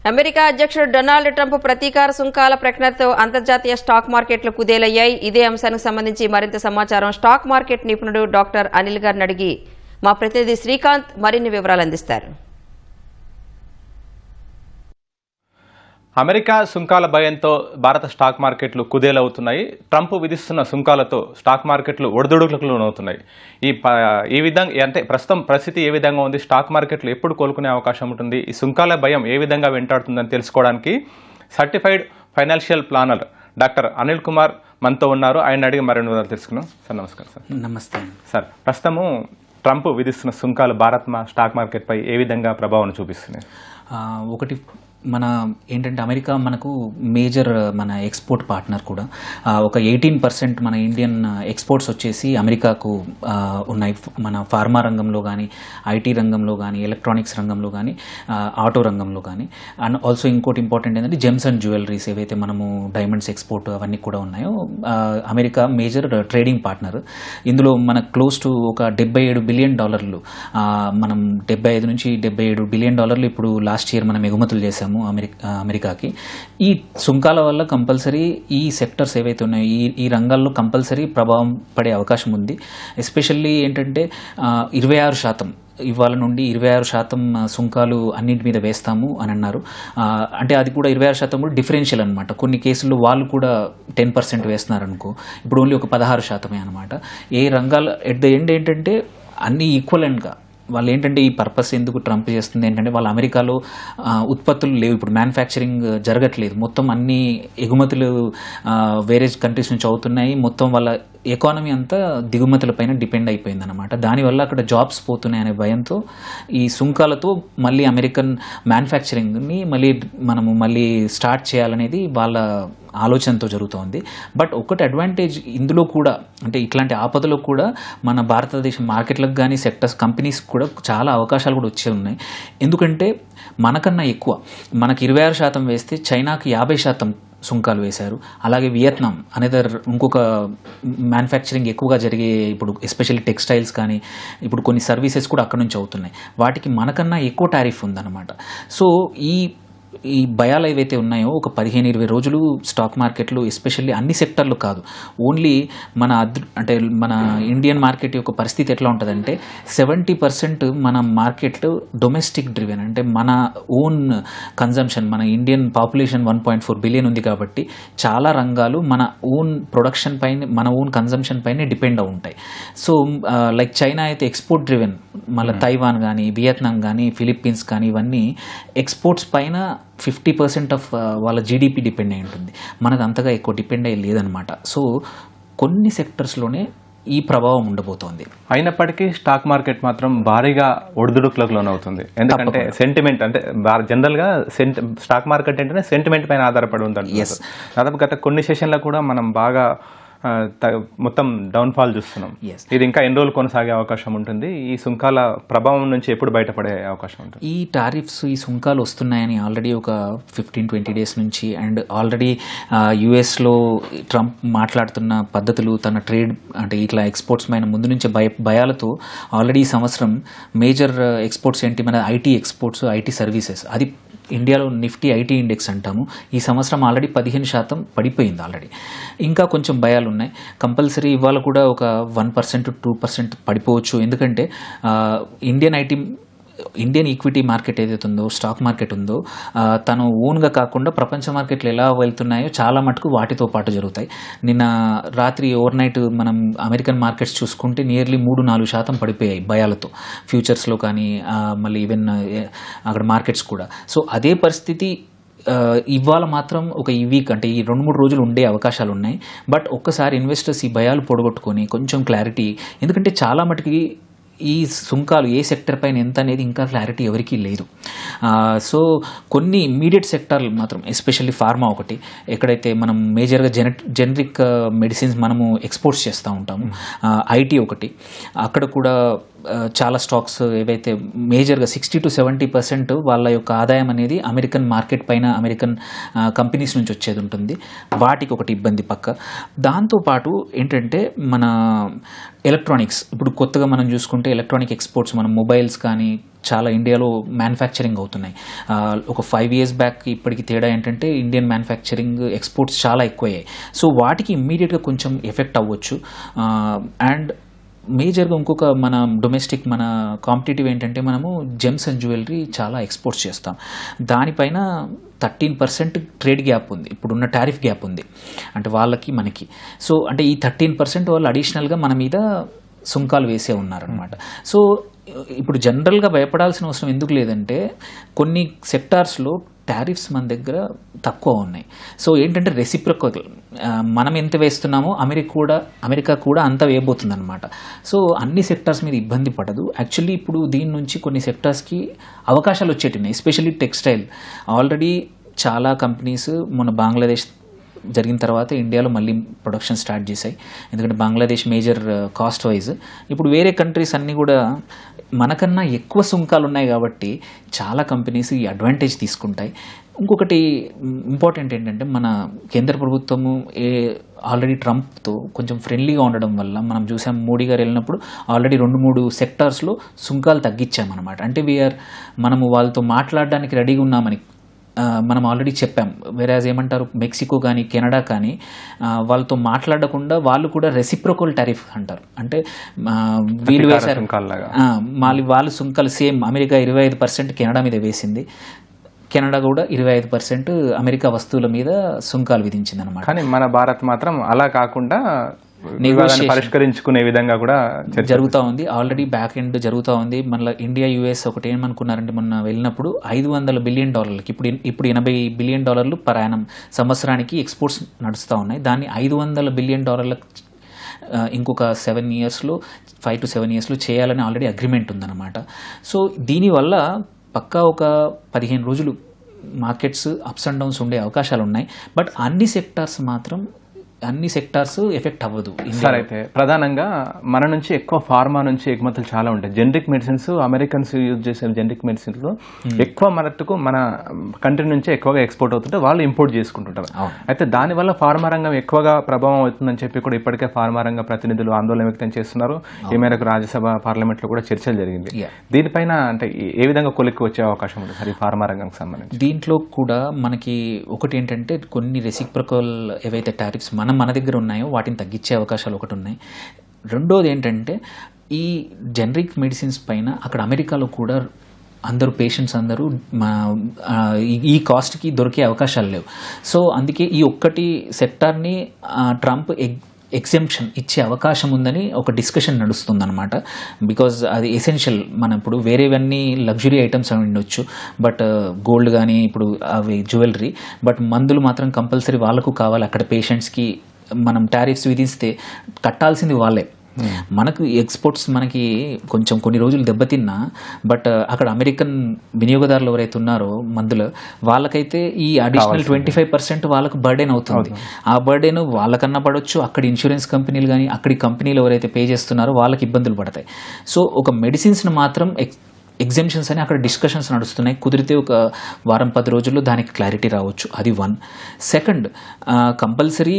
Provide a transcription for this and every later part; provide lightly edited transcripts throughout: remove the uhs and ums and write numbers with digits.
America అధ్యక్షుడు Donald Trump ప్రతీకార సుంకాల ప్రకటనతో అంతర్జాతీయ స్టాక్ మార్కెట్లు కుదేలయ్యాయి. ఇదే అంశానికి సంబంధించి మరింత సమాచారం స్టాక్ మార్కెట్ నిపుణుడు డాక్టర్ అనిల్ గారిని అడిగి మా ప్రతినిధి శ్రీకాంత్ మరిన్ని వివరాలు అందిస్తారు. అమెరికా సుంకాల భయంతో భారత స్టాక్ మార్కెట్లు కుదేలవుతున్నాయి. ట్రంప్ విధిస్తున్న సుంకాలతో స్టాక్ మార్కెట్లు ఒడిదుడుకులకు లోనవుతున్నాయి. ఈ విధంగా అంటే ప్రస్తుతం పరిస్థితి ఏ విధంగా ఉంది, స్టాక్ మార్కెట్లు ఎప్పుడు కోలుకునే అవకాశం ఉంటుంది, ఈ సుంకాల భయం ఏ విధంగా వెంటాడుతుందని తెలుసుకోవడానికి certified financial planner doctor Anil Kumar మనతో ఉన్నారు. ఆయన అడిగి మరిన్ని వివరాలు తెలుసుకున్నాం. సార్ నమస్కారం. సార్ నమస్తే సార్, ప్రస్తుతము ట్రంప్ విధిస్తున్న సుంకాలు భారత్ స్టాక్ మార్కెట్పై ఏ విధంగా ప్రభావం చూపిస్తున్నాయి? ఒకటి మన ఏంటంటే అమెరికా మనకు మేజర్ మన ఎక్స్పోర్ట్ పార్ట్నర్ కూడా. ఒక 18% మన ఇండియన్ ఎక్స్పోర్ట్స్ వచ్చేసి అమెరికాకు ఉన్నాయి. మన ఫార్మా రంగంలో కానీ, ఐటీ రంగంలో కానీ, ఎలక్ట్రానిక్స్ రంగంలో కానీ, ఆటో రంగంలో కానీ. అండ్ ఆల్సో ఇంకోటి ఇంపార్టెంట్ ఏంటంటే జెమ్స్ అండ్ జ్యువెలరీస్ ఏవైతే మనము డైమండ్స్ ఎక్స్పోర్ట్ అవన్నీ కూడా ఉన్నాయో అమెరికా మేజర్ ట్రేడింగ్ పార్ట్నర్. ఇందులో మన క్లోజ్ టు ఒక $77 బిలియన్, మనం 75 నుంచి $77 బిలియన్ ఇప్పుడు లాస్ట్ ఇయర్ మనం ఎగుమతులు చేశాము అమెరికాకి. ఈ సుంకాల వల్ల కంపల్సరీ ఈ సెక్టర్స్ ఏవైతే ఉన్నాయో ఈ రంగాల్లో కంపల్సరీ ప్రభావం పడే అవకాశం ఉంది. ఎస్పెషల్లీ ఏంటంటే 26% ఇవాళ నుండి 26% సుంకాలు అన్నింటి మీద వేస్తాము అని అన్నారు. అంటే అది కూడా 26% కూడా డిఫరెన్షియల్ అనమాట. కొన్ని కేసుల్లో వాళ్ళు కూడా 10% వేస్తున్నారు అనుకో, ఇప్పుడు ఓన్లీ ఒక 16% అనమాట. ఏ రంగాలు ఎట్ ద ఎండ్ ఏంటంటే అన్నీ ఈక్వలెంట్గా వాళ్ళు ఏంటంటే ఈ పర్పస్ ఎందుకు ట్రంప్ చేస్తుంది ఏంటంటే వాళ్ళ అమెరికాలో ఉత్పత్తులు లేవు, ఇప్పుడు మ్యానుఫ్యాక్చరింగ్ జరగట్లేదు, మొత్తం అన్ని ఎగుమతులు వేరే కంట్రీస్ నుంచి అవుతున్నాయి. మొత్తం వాళ్ళ ఎకానమీ అంతా దిగుమతులపైన డిపెండ్ అయిపోయింది అనమాట. దానివల్ల అక్కడ జాబ్స్ పోతున్నాయనే భయంతో ఈ సుంకాలతో మళ్ళీ అమెరికన్ మ్యానుఫ్యాక్చరింగ్ని మళ్ళీ స్టార్ట్ చేయాలనేది వాళ్ళ ఆలోచనతో జరుగుతోంది. బట్ ఒకటి అడ్వాంటేజ్ ఇందులో కూడా అంటే ఇట్లాంటి ఆపదలో కూడా మన భారతదేశం మార్కెట్లకు కానీ సెక్టర్స్ కంపెనీస్కి కూడా చాలా అవకాశాలు కూడా వచ్చే ఉన్నాయి. ఎందుకంటే మనకన్నా ఎక్కువ, మనకి 26% వేస్తే చైనాకి 50% సుంకాలు వేశారు. అలాగే వియత్నాం అనేదర్ ఇంకొక మ్యానుఫ్యాక్చరింగ్ ఎక్కువగా జరిగే ఇప్పుడు ఎస్పెషల్లీ టెక్స్టైల్స్ కానీ ఇప్పుడు కొన్ని సర్వీసెస్ కూడా అక్కడ నుంచి అవుతున్నాయి. వాటికి మనకన్నా ఎక్కువ టారిఫ్ ఉందన్నమాట. సో ఈ భయాలు ఏవైతే ఉన్నాయో ఒక 15-20 రోజులు స్టాక్ మార్కెట్లు ఎస్పెషల్లీ అన్ని సెక్టర్లు కాదు, ఓన్లీ అంటే మన ఇండియన్ మార్కెట్ యొక్క పరిస్థితి ఎట్లా ఉంటుందంటే 70% మన మార్కెట్ డొమెస్టిక్ డ్రివెన్, అంటే మన ఓన్ కన్జంప్షన్. మన ఇండియన్ పాపులేషన్ 1.4 బిలియన్ ఉంది కాబట్టి చాలా రంగాలు మన ఓన్ ప్రొడక్షన్ పైన, మన ఓన్ కన్జంప్షన్ పైనే డిపెండ్ అయి ఉంటాయి. సో లైక్ చైనా అయితే ఎక్స్పోర్ట్ డ్రివెన్, మళ్ళీ తైవాన్ కానీ, వియత్నాం కానీ, ఫిలిప్పీన్స్ కానీ ఇవన్నీ ఎక్స్పోర్ట్స్ పైన 50% ఆఫ్ వాళ్ళ జీడిపి డిపెండ్ అయి ఉంటుంది. మనకు అంతగా ఎక్కువ డిపెండ్ అయ్యి లేదనమాట. సో కొన్ని సెక్టర్స్లోనే ఈ ప్రభావం ఉండబోతోంది. అయినప్పటికీ స్టాక్ మార్కెట్ మాత్రం భారీగా ఒడిదుడుకులకు లోనవుతుంది. ఎందుకంటే సెంటిమెంట్, అంటే జనరల్గా స్టాక్ మార్కెట్ అంటేనే సెంటిమెంట్ పైన ఆధారపడి ఉంటుంది. దాదాపు గత కొన్ని సెషన్లో కూడా మనం బాగా మొత్తం డౌన్ఫాల్ చూస్తున్నాం. ఇది ఇంకా ఎన్ని రోజులు కొనసాగే అవకాశం ఉంటుంది? ఈ సుంకాల ప్రభావం నుంచి ఎప్పుడు బయటపడే అవకాశం ఉంటుంది? ఈ టారిఫ్స్, ఈ సుంకాలు వస్తున్నాయని ఆల్రెడీ ఒక 15-20 డేస్ నుంచి, అండ్ ఆల్రెడీ యుఎస్లో ట్రంప్ మాట్లాడుతున్న పద్ధతులు, తన ట్రేడ్ అంటే ఇట్లా ఎక్స్పోర్ట్స్ పైన ముందు నుంచి భయాలతో ఆల్రెడీ ఈ సంవత్సరం మేజర్ ఎక్స్పోర్ట్స్ ఏంటి, మన ఐటీ ఎక్స్పోర్ట్స్, ఐటీ సర్వీసెస్, అది ఇండియాలో నిఫ్టీ ఐటీ ఇండెక్స్ అంటాము, ఈ సంవత్సరం ఆల్రెడీ 15% పడిపోయింది ఆల్రెడీ. ఇంకా కొంచెం భయాలు ఉన్నాయి. కంపల్సరీ ఇవాళ కూడా ఒక 1%-2% పడిపోవచ్చు. ఎందుకంటే ఇండియన్ ఈక్విటీ మార్కెట్ ఏదైతే ఉందో, స్టాక్ మార్కెట్ ఉందో, తను ఓన్గా కాకుండా ప్రపంచ మార్కెట్లు ఎలా వెళ్తున్నాయో చాలా మటుకు వాటితో పాటు జరుగుతాయి. నిన్న రాత్రి ఓవర్ నైట్ మనం అమెరికన్ మార్కెట్స్ చూసుకుంటే నియర్లీ 3-4% పడిపోయాయి భయాలతో, ఫ్యూచర్స్లో కానీ మళ్ళీ ఈవెన్ అక్కడ మార్కెట్స్ కూడా. సో అదే పరిస్థితి ఇవాళ మాత్రం ఒక ఈ వీక్ అంటే ఈ 2-3 రోజులు ఉండే అవకాశాలు ఉన్నాయి. బట్ ఒక్కసారి ఇన్వెస్టర్స్ ఈ భయాలు పొడగొట్టుకొని కొంచెం క్లారిటీ, ఎందుకంటే చాలా మటుకి ఈ సుంకాలు ఏ సెక్టర్ పైన ఎంత అనేది ఇంకా క్లారిటీ ఎవరికీ లేదు. సో కొన్ని ఇమ్మీడియట్ సెక్టార్లు మాత్రం, ఎస్పెషల్లీ ఫార్మా ఒకటి, ఎక్కడైతే మనం మేజర్గా జెనరిక్ మెడిసిన్స్ మనము ఎక్స్పోర్ట్స్ చేస్తూ ఉంటాము, ఐటీ ఒకటి, అక్కడ కూడా చాలా స్టాక్స్ ఏవైతే మేజర్గా 60-70% వాళ్ళ యొక్క ఆదాయం అనేది అమెరికన్ మార్కెట్ పైన అమెరికన్ కంపెనీస్ నుంచి వచ్చేది ఉంటుంది. వాటికి ఒకటి ఇబ్బంది పక్క. దాంతోపాటు ఏంటంటే మన ఎలక్ట్రానిక్స్ ఇప్పుడు కొత్తగా మనం చూసుకుంటే ఎలక్ట్రానిక్ ఎక్స్పోర్ట్స్ మనం మొబైల్స్ కానీ చాలా ఇండియాలో మ్యానుఫ్యాక్చరింగ్ అవుతున్నాయి. ఒక 5 years బ్యాక్ ఇప్పటికి తేడా ఏంటంటే ఇండియన్ మ్యానుఫ్యాక్చరింగ్ ఎక్స్పోర్ట్స్ చాలా ఎక్కువయ్యాయి. సో వాటికి ఇమ్మీడియట్గా కొంచెం ఎఫెక్ట్ అవ్వచ్చు. అండ్ మేజర్గా ఇంకొక మన డొమెస్టిక్ మన కాంపిటేటివ్ ఏంటంటే మనము జెమ్స్ అండ్ జ్యువెలరీ చాలా ఎక్స్పోర్ట్స్ చేస్తాం. దానిపైన 13% ట్రేడ్ గ్యాప్ ఉంది, ఇప్పుడున్న టారిఫ్ గ్యాప్ ఉంది అంటే వాళ్ళకి మనకి. సో అంటే ఈ 13% వాళ్ళు అడిషనల్గా మన మీద సుంకాలు వేసే ఉన్నారనమాట. సో ఇప్పుడు జనరల్గా భయపడాల్సిన అవసరం ఎందుకు లేదంటే కొన్ని సెక్టార్స్లో టారిఫ్స్ మన దగ్గర తక్కువ ఉన్నాయి. సో ఏంటంటే రెసిప్రొకల్ మనం ఎంత వేస్తున్నామో అమెరికా కూడా అంత వేయబోతుంది అనమాట. సో అన్ని సెక్టార్స్ మీద ఇబ్బంది పడదు. యాక్చువల్లీ ఇప్పుడు దీని నుంచి కొన్ని సెక్టార్స్కి అవకాశాలు వచ్చేటిన్నాయి, ఎస్పెషల్లీ టెక్స్టైల్. ఆల్రెడీ చాలా కంపెనీస్ మన బంగ్లాదేశ్ జరిగిన తర్వాత ఇండియాలో మళ్ళీ ప్రొడక్షన్ స్టార్ట్ చేశాయి. ఎందుకంటే బంగ్లాదేశ్ మేజర్ కాస్ట్ వైజ్ ఇప్పుడు వేరే కంట్రీస్ అన్నీ కూడా మనకన్నా ఎక్కువ సుంకాలు ఉన్నాయి కాబట్టి చాలా కంపెనీస్ ఈ అడ్వాంటేజ్ తీసుకుంటాయి. ఇంకొకటి ఇంపార్టెంట్ ఏంటంటే మన కేంద్ర ప్రభుత్వము ఆల్రెడీ ట్రంప్తో కొంచెం ఫ్రెండ్లీగా ఉండడం వల్ల మనం చూసాం, మోడీ గారు వెళ్ళినప్పుడు ఆల్రెడీ 2-3 సెక్టార్స్లో సుంకాలు తగ్గించామన్నమాట. అంటే మనము వాళ్ళతో మాట్లాడడానికి రెడీగా ఉన్నామని మనం ఆల్రెడీ చెప్పాం. వేరేజ్ ఏమంటారు, మెక్సికో కానీ కెనడా కానీ వాళ్ళతో మాట్లాడకుండా వాళ్ళు కూడా రెసిప్రొకల్ టారిఫ్ అంటారు. అంటే వీళ్ళు వేశారు వాళ్ళు సుంకాలు సేమ్ అమెరికా 25% కెనడా మీద వేసింది, కెనడా కూడా 25% అమెరికా వస్తువుల మీద సుంకాలు విధించింది అనమాట. కానీ మన భారత్ మాత్రం అలా కాకుండా పరిష్కరించుకునే విధంగా కూడా జరుగుతూ ఉంది. ఆల్రెడీ బ్యాక్ ఎండ్ జరుగుతూ ఉంది. మళ్ళీ ఇండియా యుఎస్ ఒకటి ఏమనుకున్నారంటే మొన్న వెళ్ళినప్పుడు $500 బిలియన్, ఇప్పుడు $80 బిలియన్ పర్ యానం సంవత్సరానికి ఎక్స్పోర్ట్స్ నడుస్తూ ఉన్నాయి. దాన్ని $500 బిలియన్ ఇంకొక 5 to 7 yearsలో చేయాలని ఆల్రెడీ అగ్రిమెంట్ ఉందన్నమాట. సో దీనివల్ల పక్కా ఒక 15 రోజులు మార్కెట్స్ అప్స్ అండ్ డౌన్స్ ఉండే అవకాశాలు ఉన్నాయి. బట్ అన్ని సెక్టార్స్ ఎఫెక్ట్ అవ్వదు. సార్ అయితే ప్రధానంగా మన నుంచి ఎక్కువ ఫార్మా నుంచి ఎగుమతులు చాలా ఉంటాయి. జెనరిక్ మెడిసిన్స్ అమెరికన్స్ యూజ్ చేసే జెనరిక్ మెడిసిన్స్లో ఎక్కువ మనకు మన కంట్రీ నుంచే ఎక్కువగా ఎక్స్పోర్ట్ అవుతుంటే వాళ్ళు ఇంపోర్ట్ చేసుకుంటుంటారు. అయితే దానివల్ల ఫార్మా రంగం ఎక్కువగా ప్రభావం అవుతుందని చెప్పి కూడా ఇప్పటికే ఫార్మా రంగ ప్రతినిధులు ఆందోళన వ్యక్తం చేస్తున్నారు. ఈ మేరకు రాజ్యసభ పార్లమెంట్లో కూడా చర్చలు జరిగింది. దీనిపైన అంటే ఏ విధంగా కొలిక్కి వచ్చే అవకాశం ఉంటుంది సార్ ఈ ఫార్మా రంగంకి సంబంధించి? దీంట్లో కూడా మనకి ఒకటి ఏంటంటే కొన్ని రెసిప్రొకల్ ఏవైతే టారిఫ్స్ మన దగ్గర ఉన్నాయో వాటిని తగ్గించే అవకాశాలు ఒకటి ఉన్నాయి. రెండోది ఏంటంటే ఈ జనరిక్ మెడిసిన్స్ పైన అక్కడ అమెరికాలో కూడా పేషెంట్స్ అందరూ ఈ కాస్ట్కి దొరికే అవకాశాలు లేవు. సో అందుకే ఈ ఒక్కటి సెక్టార్ని ట్రంప్ ఎగ్జెంప్షన్ ఇచ్చే అవకాశం ఉందని ఒక డిస్కషన్ నడుస్తుందన్నమాట. బికాజ్ అది ఎసెన్షియల్. మనం ఇప్పుడు వేరేవన్నీ లగ్జరీ ఐటమ్స్ అవి ఉండొచ్చు, బట్ గోల్డ్ కానీ ఇప్పుడు అవి జ్యువెలరీ, బట్ మందులు మాత్రం కంపల్సరీ వాళ్ళకు కావాలి. అక్కడ పేషెంట్స్కి మనం టారిఫ్స్ విధిస్తే కట్టాల్సింది వాళ్ళే. మనకు ఎక్స్పోర్ట్స్ మనకి కొంచెం కొన్ని రోజులు దెబ్బతిన్నా, బట్ అక్కడ అమెరికన్ వినియోగదారులు ఎవరైతే ఉన్నారో మందులు వాళ్ళకైతే ఈ అడిషనల్ 25% వాళ్ళకు బర్డెన్ అవుతుంది. ఆ బర్డెన్ వాళ్ళకన్నా పడవచ్చు, అక్కడ ఇన్సూరెన్స్ కంపెనీలు కానీ అక్కడి కంపెనీలు ఎవరైతే పే చేస్తున్నారో వాళ్ళకి ఇబ్బందులు పడతాయి. సో ఒక మెడిసిన్స్ని మాత్రం ఎగ్జామ్షన్స్ అని అక్కడ డిస్కషన్స్ నడుస్తున్నాయి. కుదిరితే ఒక 1-10 రోజుల్లో దానికి క్లారిటీ రావచ్చు. అది 1. సెకండ్, కంపల్సరీ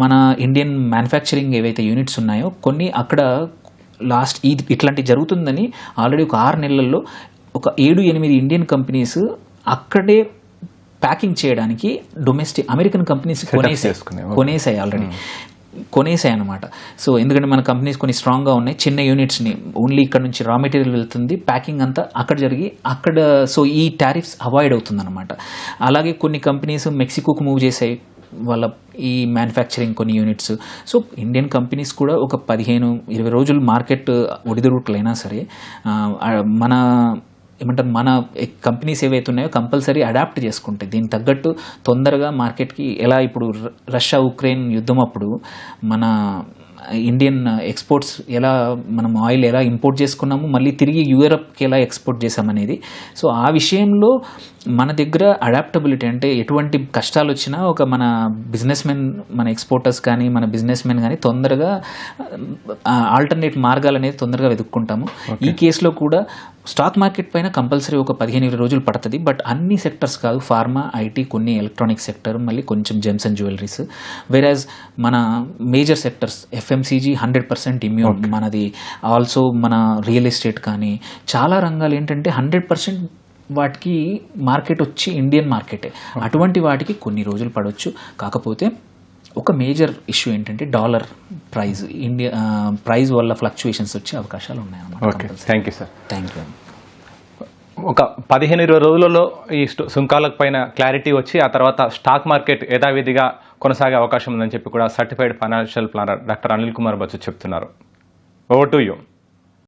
మన ఇండియన్ మ్యానుఫ్యాక్చరింగ్ ఏవైతే యూనిట్స్ ఉన్నాయో కొన్ని అక్కడ ఇట్లాంటి జరుగుతుందని ఆల్రెడీ ఒక 6 నెలల్లో ఒక 7-8 ఇండియన్ కంపెనీస్ అక్కడే ప్యాకింగ్ చేయడానికి డొమెస్టిక్ అమెరికన్ కంపెనీస్ కొనేసాయి ఆల్రెడీ. కొనేసాయి అనమాట. సో ఎందుకంటే మన కంపెనీస్ కొన్ని స్ట్రాంగ్గా ఉన్నాయి, చిన్న యూనిట్స్ని ఓన్లీ ఇక్కడ నుంచి రా మెటీరియల్ వెళ్తుంది, ప్యాకింగ్ అంతా అక్కడ జరిగి సో ఈ టారిఫ్స్ అవాయిడ్ అవుతుంది అనమాట. అలాగే కొన్ని కంపెనీస్ మెక్సికోకు మూవ్ చేసాయి వాళ్ళ ఈ మ్యానుఫ్యాక్చరింగ్ కొన్ని యూనిట్స్. సో ఇండియన్ కంపెనీస్ కూడా ఒక 15-20 రోజులు మార్కెట్ ఒడిదుడుకులైనా సరే మన కంపెనీస్ ఏవైతే ఉన్నాయో కంపల్సరీ అడాప్ట్ చేసుకుంటాయి. దీనికి తగ్గట్టు తొందరగా మార్కెట్కి ఎలా ఇప్పుడు రష్యా ఉక్రెయిన్ యుద్ధం అప్పుడు మన ఇండియన్ ఎక్స్పోర్ట్స్ ఎలా మనం ఆయిల్ ఎలా ఇంపోర్ట్ చేసుకున్నాము, మళ్ళీ తిరిగి యూరప్కి ఎలా ఎక్స్పోర్ట్ చేసామనేది. సో ఆ విషయంలో మన దగ్గర అడాప్టబిలిటీ, అంటే ఎటువంటి కష్టాలు వచ్చినా ఒక మన బిజినెస్ మెన్, మన ఎక్స్పోర్టర్స్ కానీ మన బిజినెస్ మెన్ కానీ తొందరగా ఆల్టర్నేట్ మార్గాలు అనేది తొందరగా వెతుక్కుంటాము. ఈ కేసులో కూడా స్టాక్ మార్కెట్ పైన కంపల్సరీ ఒక 15-20 రోజులు పడుతుంది. బట్ అన్ని సెక్టర్స్ కాదు, ఫార్మా, ఐటీ, కొన్ని ఎలక్ట్రానిక్ సెక్టర్, మళ్ళీ కొంచెం జెమ్స్ అండ్ జ్యువెలరీస్. వెరాజ్ మన మేజర్ సెక్టర్స్ ఎఫ్ఎంసీజీ 100% ఇమ్యూన్. మనది ఆల్సో మన రియల్ ఎస్టేట్ కానీ చాలా రంగాలు ఏంటంటే 100% వాటికి మార్కెట్ వచ్చి ఇండియన్ మార్కెటే. అటువంటి వాటికి కొన్ని రోజులు పడవచ్చు. కాకపోతే ఒక మేజర్ ఇష్యూ ఏంటంటే డాలర్ ప్రైజ్, ఇండియా ప్రైజ్ వల్ల ఫ్లక్చుయేషన్స్ వచ్చే అవకాశాలు ఉన్నాయన్నమాట. Okay, thank you sir. Thank you. ఒక 15-20 రోజులలో ఈ సుంకాలకు పైన క్లారిటీ వచ్చి ఆ తర్వాత స్టాక్ మార్కెట్ యథావిధిగా కొనసాగే అవకాశం ఉందని చెప్పి కూడా certified financial planner doctor Anil Kumar Bachchu చెప్తున్నారు. Over to you.